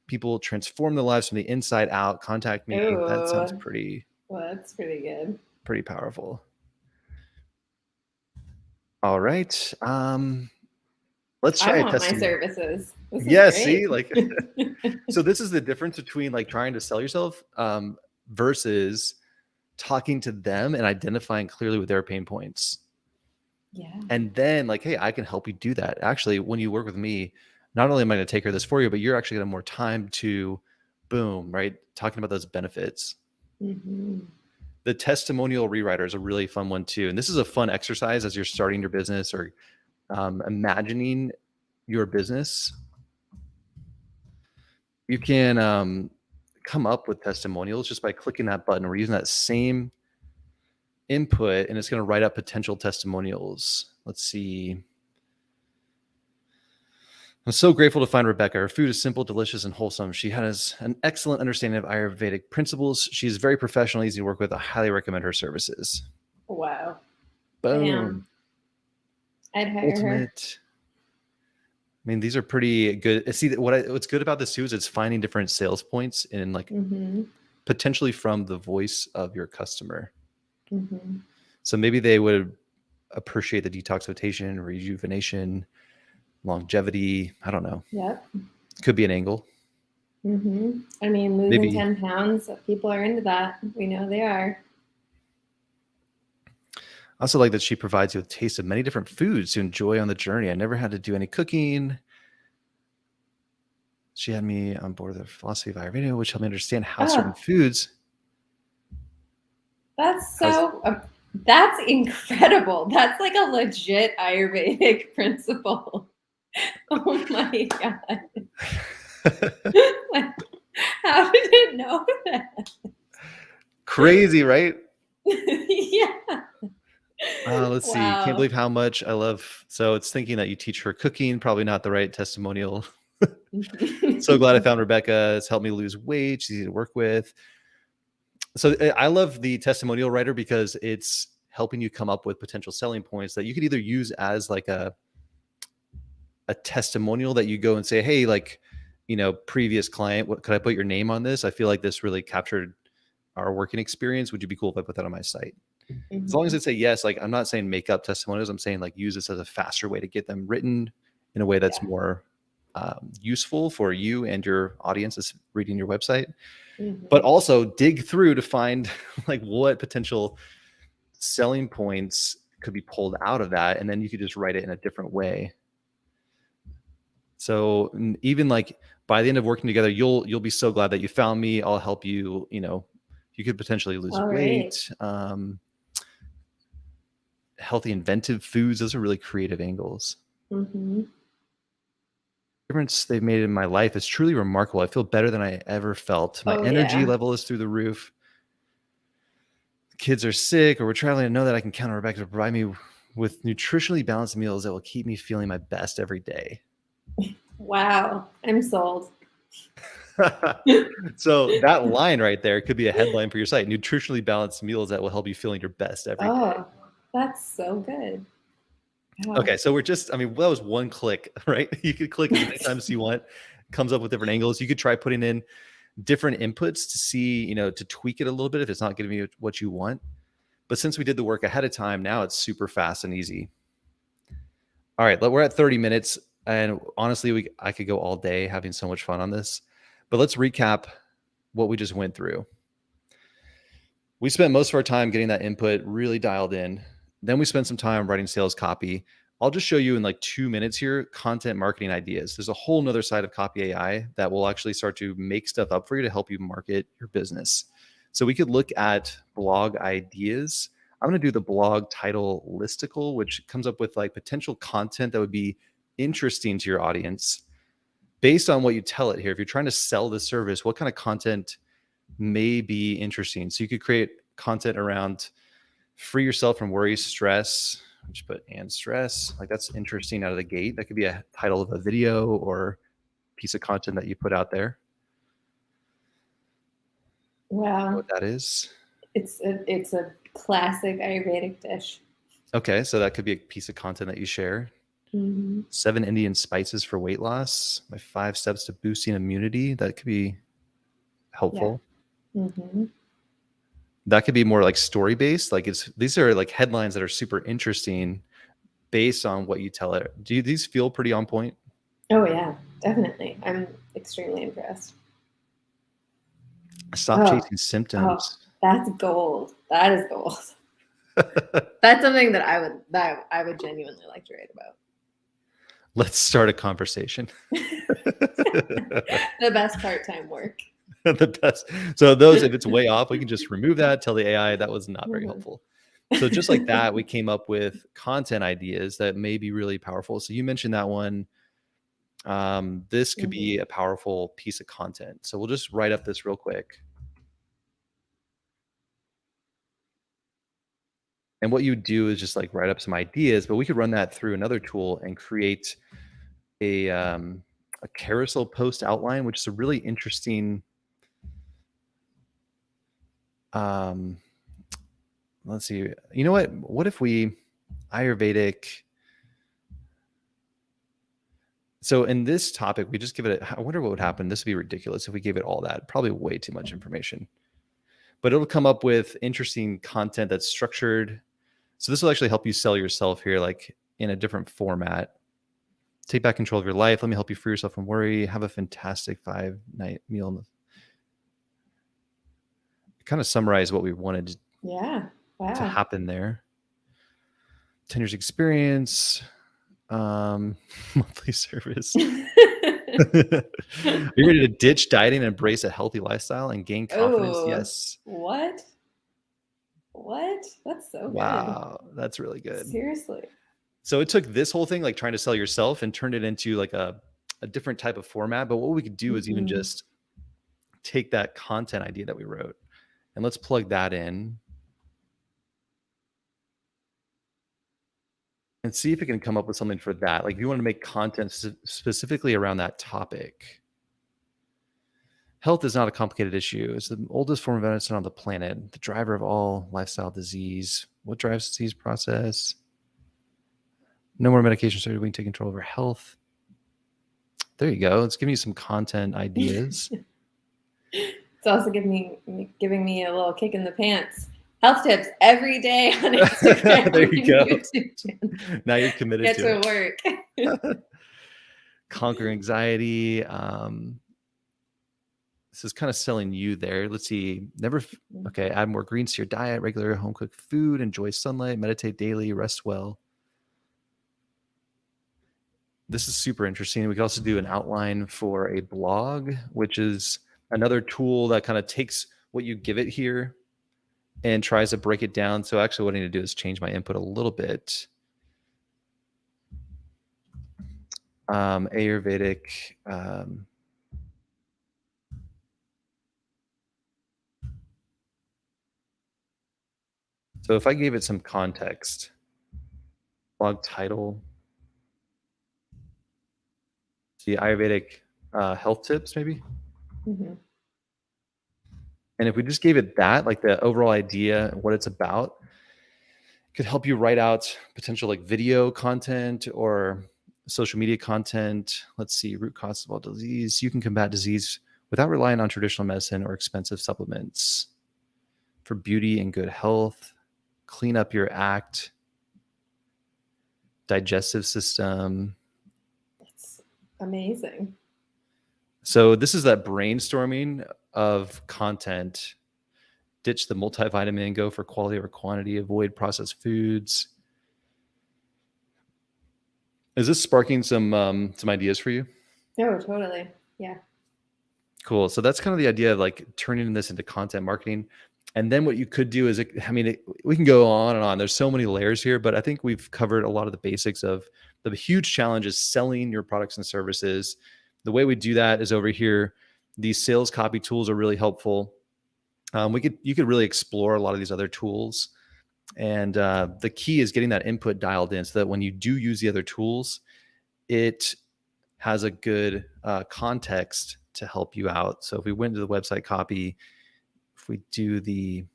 people transform their lives from the inside out. Contact me. That sounds Oh, pretty well, that's pretty good. powerful. All right. Let's I try a want my testimonial. services. This is Yeah, great. see, like, so this is the difference between like trying to sell yourself versus talking to them and identifying clearly with their pain points. Yeah. And then like, hey, I can help you do that. Actually, when you work with me, not only am I going to take care of this for you, but you're actually going to have more time to boom, right? Talking about those benefits. Mm-hmm. The testimonial rewriter is a really fun one too. And this is a fun exercise as you're starting your business or imagining your business. You can come up with testimonials just by clicking that button. We're using that same input and it's going to write up potential testimonials. Let's see. I'm so grateful to find Rebecca. Her food is simple, delicious, and wholesome. She has an excellent understanding of Ayurvedic principles. She's very professional, easy to work with. I highly recommend her services. Wow. Boom. I'd hire her. Ultimate. I mean, these are pretty good. See, what's good about this too is it's finding different sales points and like potentially from the voice of your customer. Mm-hmm. So maybe they would appreciate the detoxification, rejuvenation, longevity. I don't know. Yep. Could be an angle. Mm-hmm. I mean, losing 10 pounds, people are into that. We know they are. I also like that she provides you with taste of many different foods to enjoy on the journey. I never had to do any cooking. She had me on board with the philosophy of Ayurveda, which helped me understand how certain foods. That's that's incredible. That's like a legit Ayurvedic principle. Oh my God. How did it know that? Crazy, right? Yeah. Let's see. Can't believe how much I love. So it's thinking that you teach her cooking, probably not the right testimonial. So glad I found Rebecca. It's helped me lose weight. She's easy to work with. So I love the testimonial writer because it's helping you come up with potential selling points that you could either use as like a testimonial that you go and say, hey, like, previous client, what could I put your name on this? I feel like this really captured our working experience. Would you be cool if I put that on my site? Mm-hmm. As long as it's a yes, like I'm not saying make up testimonials. I'm saying like use this as a faster way to get them written in a way that's more useful for you and your audience that's reading your website. Mm-hmm. But also dig through to find like what potential selling points could be pulled out of that. And then you could just write it in a different way. So even like by the end of working together, you'll be so glad that you found me. I'll help you. You could potentially lose weight. Healthy, inventive foods. Those are really creative angles. Mm-hmm. The difference they've made in my life is truly remarkable. I feel better than I ever felt. My energy level is through the roof. Kids are sick or we're traveling. I know that I can count on Rebecca to provide me with nutritionally balanced meals that will keep me feeling my best every day. Wow. I'm sold. So that line right there could be a headline for your site. Nutritionally balanced meals that will help you feeling your best every day. Oh, that's so good. Wow. Okay. So that was one click, right? You could click as many times as you want. Comes up with different angles. You could try putting in different inputs to see, to tweak it a little bit if it's not giving you what you want. But since we did the work ahead of time, now it's super fast and easy. All right. We're at 30 minutes. And honestly, I could go all day having so much fun on this. But let's recap what we just went through. We spent most of our time getting that input really dialed in. Then we spent some time writing sales copy. I'll just show you in like 2 minutes here, content marketing ideas. There's a whole nother side of CopyAI that will actually start to make stuff up for you to help you market your business. So we could look at blog ideas. I'm going to do the blog title listicle, which comes up with like potential content that would be interesting to your audience based on what you tell it here. If you're trying to sell the service, what kind of content may be interesting? So you could create content around free yourself from worry, stress, Just put and stress. Like that's interesting out of the gate. That could be a title of a video or piece of content that you put out there. Wow. What that is? It's a classic Ayurvedic dish. Okay, so that could be a piece of content that you share. 7 Indian spices for weight loss. My 5 steps to boosting immunity. That could be helpful. Yeah. That could be more like story based. Like these are like headlines that are super interesting based on what you tell it. Do these feel pretty on point? Oh yeah, definitely. I'm extremely impressed. Stop chasing symptoms. That's gold. That is gold. That's something that I would genuinely like to write about. Let's start a conversation. The best part-time work. The best. So those, if it's way off, we can just remove that, tell the AI that was not very helpful. So just like that, we came up with content ideas that may be really powerful. So you mentioned that one. This could be a powerful piece of content. So we'll just write up this real quick. And what you do is just like write up some ideas, but we could run that through another tool and create a carousel post outline, which is a really interesting. Let's see. You know what? What if we Ayurvedic? So in this topic, we just give it. I wonder what would happen. This would be ridiculous if we gave it all that. Probably way too much information. But it'll come up with interesting content that's structured. So this will actually help you sell yourself here, like in a different format. Take back control of your life. Let me help you free yourself from worry. Have a fantastic 5-night meal. Kind of summarize what we wanted to happen there. 10 years experience, monthly service. Are you ready to ditch dieting and embrace a healthy lifestyle and gain confidence? Yes. What? That's so good. Wow, that's really good. Seriously. So it took this whole thing, like trying to sell yourself, and turned it into like a different type of format. But what we could do is even just take that content idea that we wrote and let's plug that in and see if it can come up with something for that. Like if you want to make content specifically around that topic. Health is not a complicated issue. It's the oldest form of medicine on the planet, the driver of all lifestyle disease. What drives the disease process? No more medication surgery. We can take control over health. There you go. It's giving you some content ideas. It's also giving me a little kick in the pants. Health tips every day on Instagram. There you go. YouTube channel. Now you're committed to work. Conquer anxiety. This is kind of selling you there. Let's see. Okay. Add more greens to your diet, regular home cooked food, enjoy sunlight, meditate daily, rest well. This is super interesting. We could also do an outline for a blog, which is another tool that kind of takes what you give it here and tries to break it down. So actually what I need to do is change my input a little bit. Ayurvedic. So if I gave it some context, blog title, see Ayurvedic health tips maybe. And if we just gave it that, like the overall idea, what it's about, it could help you write out potential like video content or social media content. Let's see, root cause of all disease. You can combat disease without relying on traditional medicine or expensive supplements. For beauty and good health, clean up your act, digestive system. That's amazing. So this is that brainstorming of content. Ditch the multivitamin, go for quality over quantity, avoid processed foods. Is this sparking some ideas for you? Oh, totally. Yeah. Cool. So that's kind of the idea of like turning this into content marketing. And then what you could do is, we can go on and on. There's so many layers here, but I think we've covered a lot of the basics of the huge challenge is selling your products and services. The way we do that is over here. These sales copy tools are really helpful. You could really explore a lot of these other tools And the key is getting that input dialed in so that when you do use the other tools, it has a good context to help you out. So if we went to the website copy, if we do the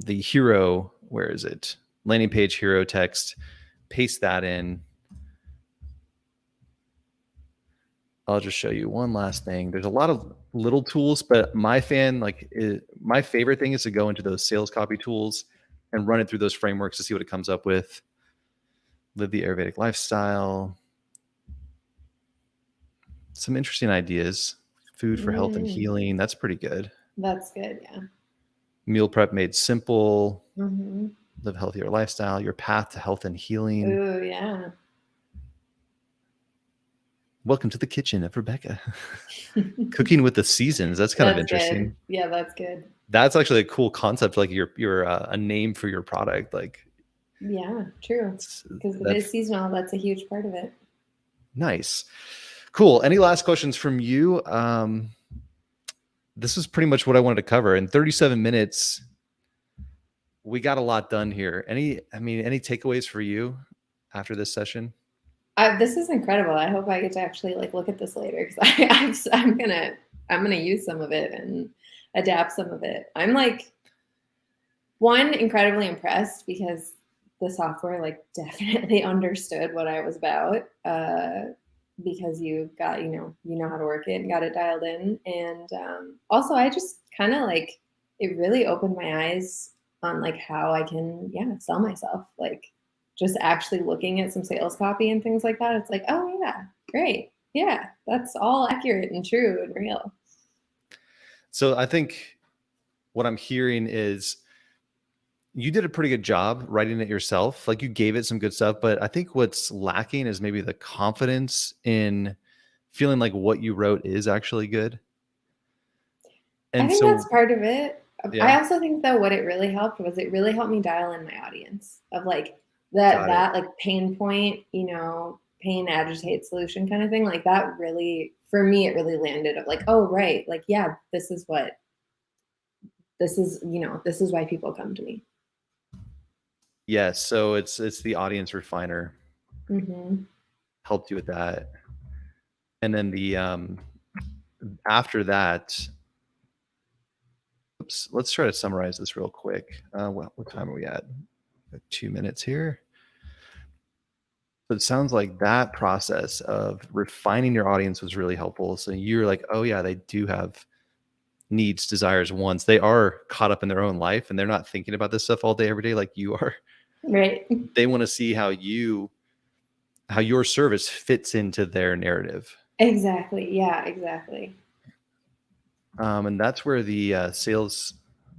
hero, where is it? Landing page hero text, paste that in. I'll just show you one last thing. There's a lot of little tools, but my favorite thing is to go into those sales copy tools and run it through those frameworks to see what it comes up with. Live the Ayurvedic lifestyle. Some interesting ideas. Food for health and healing. That's pretty good. That's good, yeah. Meal prep made simple. Live a healthier lifestyle. Your path to health and healing. Ooh, yeah. Welcome to the kitchen of Rebecca. Cooking with the seasons. That's kind of interesting. Good. Yeah, that's good. That's actually a cool concept. Like you're a name for your product. Like, yeah, true. Because it is seasonal. That's a huge part of it. Nice. Cool. Any last questions from you? This is pretty much what I wanted to cover in 37 minutes. We got a lot done here. Any takeaways for you after this session? This is incredible. I hope I get to actually look at this later, because I'm gonna use some of it and adapt some of it. I'm incredibly impressed because the software definitely understood what I was about, because you got you know how to work it and got it dialed in, and also I just kind of it really opened my eyes on how I can sell myself, just actually looking at some sales copy and things like that. It's oh yeah, great. Yeah, that's all accurate and true and real. So I think what I'm hearing is you did a pretty good job writing it yourself. You gave it some good stuff, but I think what's lacking is maybe the confidence in feeling like what you wrote is actually good. And I think that's part of it. Yeah. I also think though what it really helped was it really helped me dial in my audience of that pain point, pain, agitate, solution kind of thing. That really, for me, it really landed of oh, right. Yeah, this is why people come to me. Yes. So it's the audience refiner. Helped you with that. And then the, after that, oops, let's try to summarize this real quick. What time are we at? 2 minutes here. So it sounds like that process of refining your audience was really helpful. So you're oh yeah, they do have needs, desires, wants. They are caught up in their own life and they're not thinking about this stuff all day, every day like you are. Right. They want to see how your service fits into their narrative. Exactly. Yeah, exactly. And that's where the sales,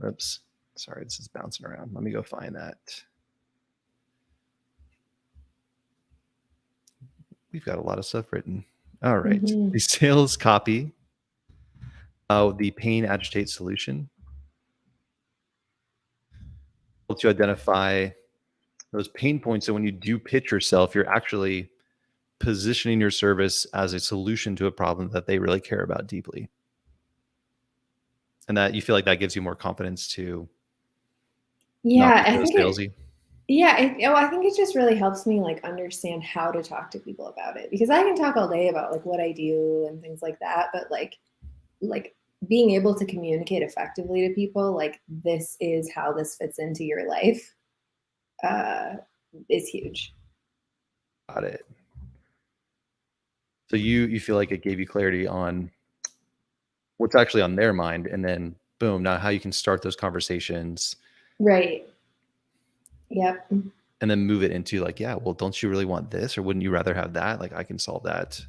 oops, sorry, this is bouncing around. Let me go find that. We've got a lot of stuff written. All right. The sales copy, the pain, agitate, solution. Helps you identify those pain points. So when you do pitch yourself, you're actually positioning your service as a solution to a problem that they really care about deeply. And that you feel like that gives you more confidence to not be so salesy. I think it just really helps me understand how to talk to people about it, because I can talk all day about what I do and things like that, but being able to communicate effectively to people this is how this fits into your life is huge. Got it. So you feel like it gave you clarity on what's actually on their mind, and then boom, now how you can start those conversations. Right. Yep. And then move it into yeah, well, don't you really want this, or wouldn't you rather have that? I can solve that.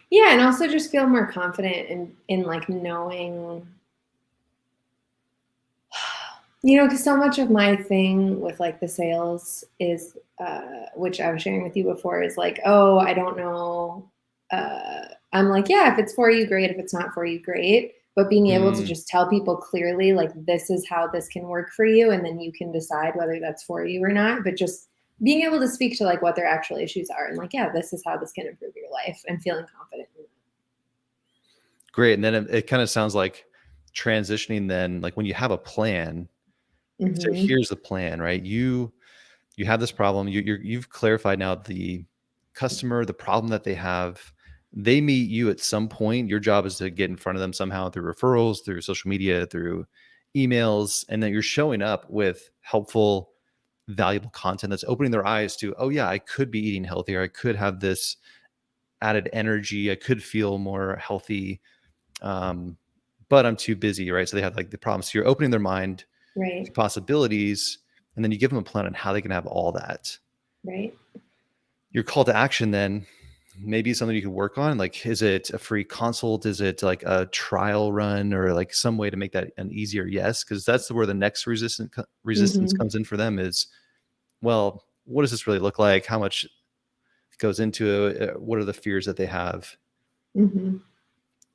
Yeah, and also just feel more confident in knowing, because so much of my thing with the sales is, which I was sharing with you before, is oh, I don't know. I'm yeah, if it's for you, great. If it's not for you, great. But being able to just tell people clearly, this is how this can work for you, and then you can decide whether that's for you or not. But just being able to speak to what their actual issues are, and yeah, this is how this can improve your life, and feeling confident in that. Great. And then it kind of sounds like transitioning then, when you have a plan, So Mm-hmm. here's the plan, right? You have this problem. You've clarified now the customer, the problem that they have. They meet you at some point. Your job is to get in front of them somehow through referrals, through social media, through emails, and then you're showing up with helpful, valuable content that's opening their eyes to, oh yeah, I could be eating healthier. I could have this added energy. I could feel more healthy. Um, but I'm too busy, right? So they have like the problem. So you're opening their mind to Right. possibilities, and then you give them a plan on how they can have all that. Right. Your call to action then maybe something you can work on. Like, is it a free consult? Is it like a trial run, or like some way to make that an easier yes? Because that's where the next resistance Mm-hmm. comes in for them is, well, what does this really look like? How much goes into it? What are the fears that they have? Mm-hmm.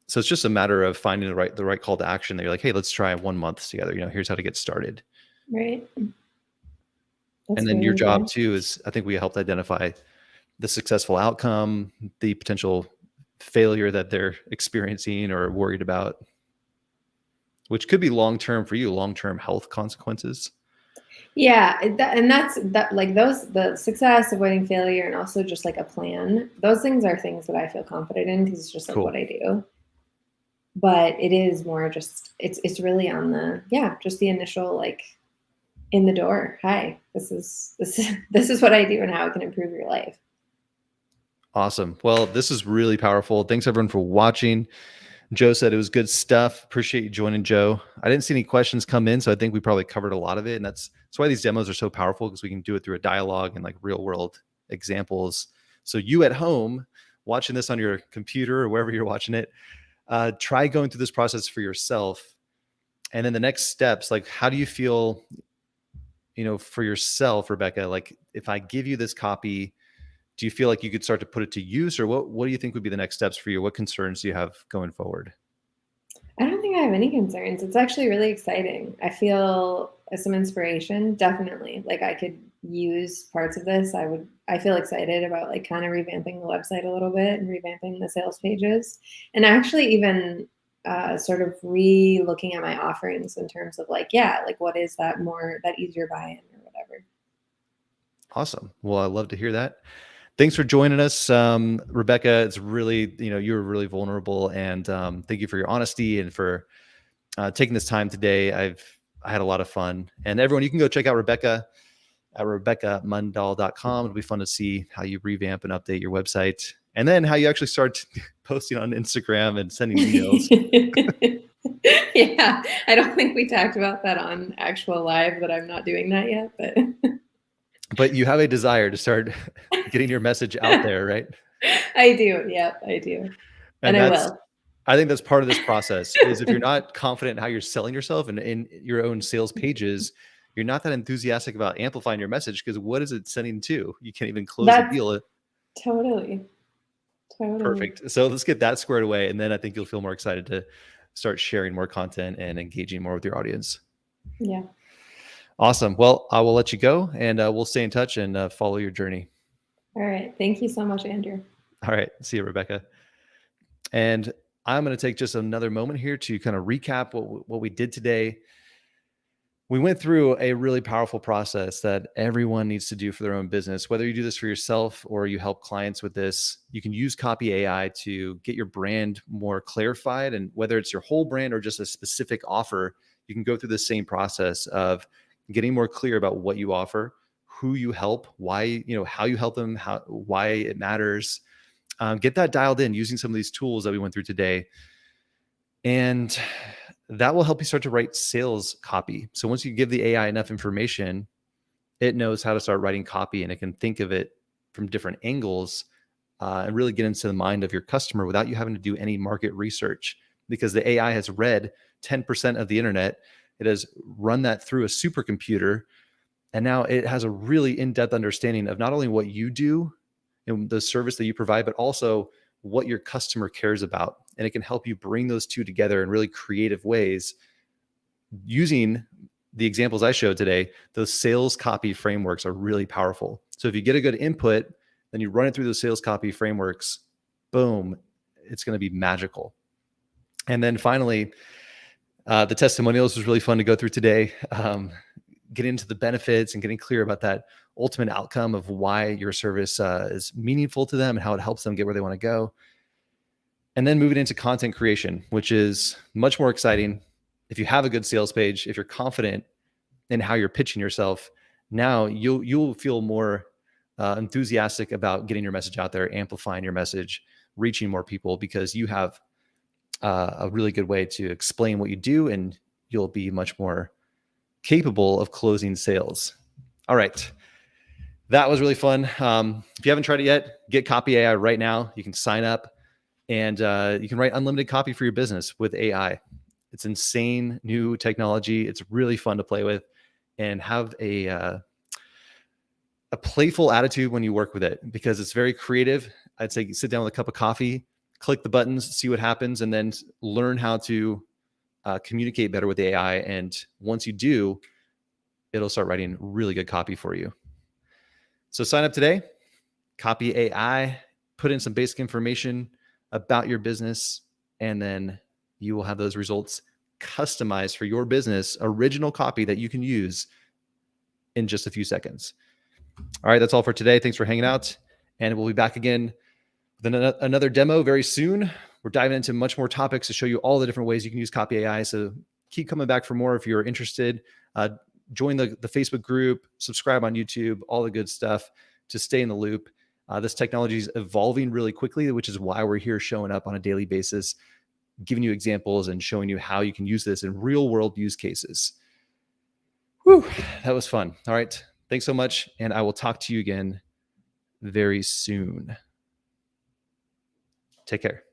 So it's just a matter of finding the right call to action that you're like, hey, let's try 1 month together. Here's how to get started. Right. That's And a then great your job idea. too is, I think we helped identify the successful outcome, the potential failure that they're experiencing or worried about, which could be long-term for you, long-term health consequences. Yeah, and that's that, like those, the success, avoiding failure, and also just like a plan. Those things are things that I feel confident in because it's just like what Cool. I do. But it is more just it's really on the, yeah, just the initial like in the door. Hi, this is what I do and how it can improve your life. Awesome. Well, this is really powerful. Thanks everyone for watching. Joe said it was good stuff. Appreciate you joining, Joe. I didn't see any questions come in, so I think we probably covered a lot of it. And that's why these demos are so powerful, because we can do it through a dialogue and like real world examples. So you at home watching this on your computer or wherever you're watching it, try going through this process for yourself. And then the next steps, like how do you feel, for yourself, Rebecca? Like if I give you this copy, do you feel like you could start to put it to use, or what do you think would be the next steps for you? What concerns do you have going forward? I don't think I have any concerns. It's actually really exciting. I feel some inspiration, definitely. Like I could use parts of this. I feel excited about like kind of revamping the website a little bit and revamping the sales pages. And actually even sort of re-looking at my offerings in terms of like, yeah, like what is that more, that easier buy-in or whatever. Awesome. Well, I love to hear that. Thanks for joining us, Rebecca. It's really, you were really vulnerable, and thank you for your honesty and for taking this time today. I had a lot of fun, and everyone, you can go check out Rebecca at RebeccaMundahl.com. It'll be fun to see how you revamp and update your website, and then how you actually start posting on Instagram and sending emails. Yeah, I don't think we talked about that on actual live, but I'm not doing that yet. But you have a desire to start getting your message out there, right? I do. Yep, I do. And And I will. I think that's part of this process is if you're not confident in how you're selling yourself and in your own sales pages, you're not that enthusiastic about amplifying your message, because what is it sending to? You can't even close a That's deal. totally, totally. Perfect. So let's get that squared away. And then I think you'll feel more excited to start sharing more content and engaging more with your audience. Yeah. Awesome. Well, I will let you go, and we'll stay in touch and follow your journey. All right. Thank you so much, Andrew. All right. See you, Rebecca. And I'm going to take just another moment here to kind of recap what we did today. We went through a really powerful process that everyone needs to do for their own business. Whether you do this for yourself or you help clients with this, you can use CopyAI to get your brand more clarified. And whether it's your whole brand or just a specific offer, you can go through the same process of getting more clear about what you offer, who you help, why, how you help them, why it matters. Get that dialed in using some of these tools that we went through today. And that will help you start to write sales copy. So once you give the AI enough information, it knows how to start writing copy, and it can think of it from different angles and really get into the mind of your customer without you having to do any market research, because the AI has read 10% of the internet. It has run that through a supercomputer, and now it has a really in-depth understanding of not only what you do and the service that you provide, but also what your customer cares about. And it can help you bring those two together in really creative ways using the examples I showed today. Those sales copy frameworks are really powerful. So if you get a good input, then you run it through those sales copy frameworks, boom, it's going to be magical. And then finally, the testimonials was really fun to go through today. getting into the benefits and getting clear about that ultimate outcome of why your service is meaningful to them and how it helps them get where they want to go. And then moving into content creation, which is much more exciting. If you have a good sales page, if you're confident in how you're pitching yourself, now you'll feel more enthusiastic about getting your message out there, amplifying your message, reaching more people, because you have a really good way to explain what you do, and you'll be much more capable of closing sales. All right. That was really fun. If you haven't tried it yet, get CopyAI right now. You can sign up and you can write unlimited copy for your business with AI. It's insane new technology. It's really fun to play with, and have a playful attitude when you work with it, because it's very creative. I'd say sit down with a cup of coffee, click the buttons, see what happens, and then learn how to communicate better with the AI. And once you do, it'll start writing really good copy for you. So sign up today, CopyAI, put in some basic information about your business, and then you will have those results customized for your business, original copy that you can use in just a few seconds. All right, that's all for today. Thanks for hanging out, and we'll be back again with another demo very soon. We're diving into much more topics to show you all the different ways you can use CopyAI. So keep coming back for more if you're interested. Join the Facebook group, subscribe on YouTube, all the good stuff to stay in the loop. This technology is evolving really quickly, which is why we're here showing up on a daily basis, giving you examples and showing you how you can use this in real world use cases. Whew, that was fun. All right. Thanks so much. And I will talk to you again very soon. Take care.